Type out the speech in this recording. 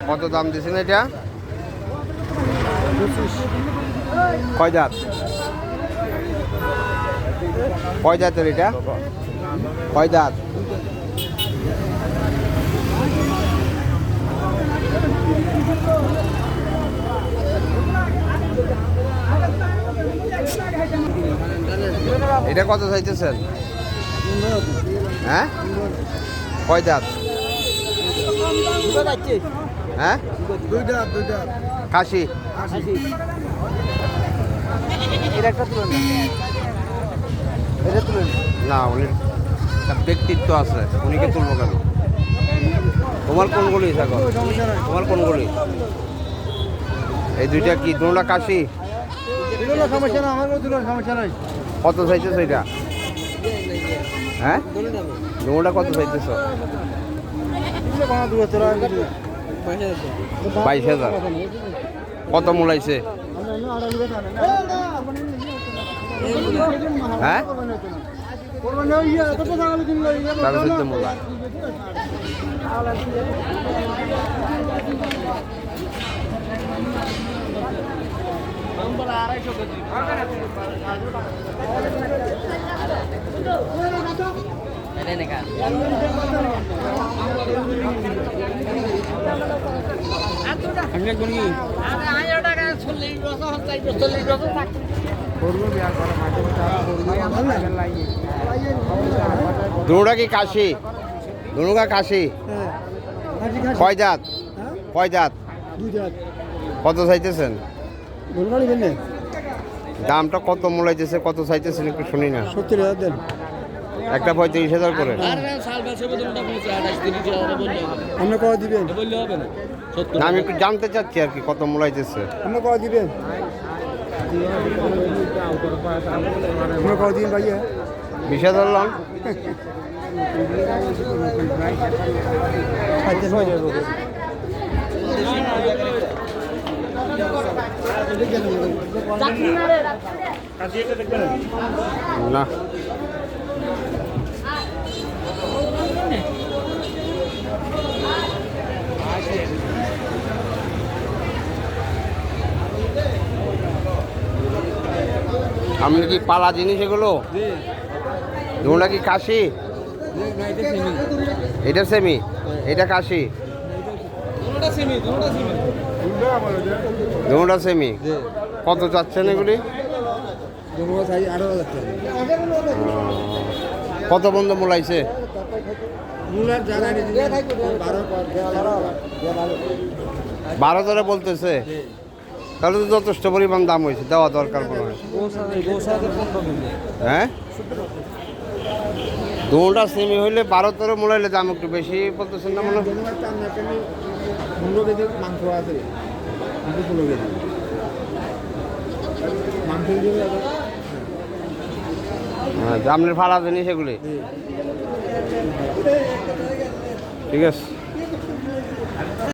কত দাম দিয়েছেন এটা? কয় জাত? কয় জাতের এটা? কয় জাত? এটা কত চাইতেছেন? হ্যাঁ, কয় জাত? হ্যাঁ, কাশি। না, উনি ব্যক্তিত্ব আছে, উনিকে তুলবো কেন? তোমার কোনগুলি থাকো? তোমার কোনগুলি? এই দুইটা কি দুটা কাশি? সমস্যা না, আমার সমস্যা নাই। কত চাইতেছ এটা? হ্যাঁ, দুটা কত চাইতেছ? 22,000। কত মূলাইছে? হ্যাঁ, 14 মূলা। দুটা কি কাশি? দুটা কাশি। কয় জাত? কয় জাত? কত চাইতেছেন? দামটা কত মূলাইতেছে, কত চাইতেছেন একটু শুনি না। 70,000 দেন। একটা 35,000 করে। আপনি কত দিবেন? না, আমি একটু জানতে চাচ্ছি আর কি কত মূলাইতেছে। আপনি কত দিবেন? আপনি কত দিন ভাইয়া? 20,000 লন। না, আমি কি পালা জিনিস এগুলো? দুটা কি কাশি? এটা সেমি, এটা কাশি। দুটা সেমি। কত চাচ্ছেন এগুলি? কত বন্ধ মূলাইছে? 12 ধরে বলতেছে, তাহলে তো যথেষ্ট পরিমাণ দাম হয়েছে, দেওয়া দরকার মনে হয়। হ্যাঁ, দুটা সেমি হইলে 12 ধরে মূলাইলে দাম একটু বেশি বলতেছেন না মনে হয়? আপনার ভাড়া জিনিস এগুলি। ঠিক আছে।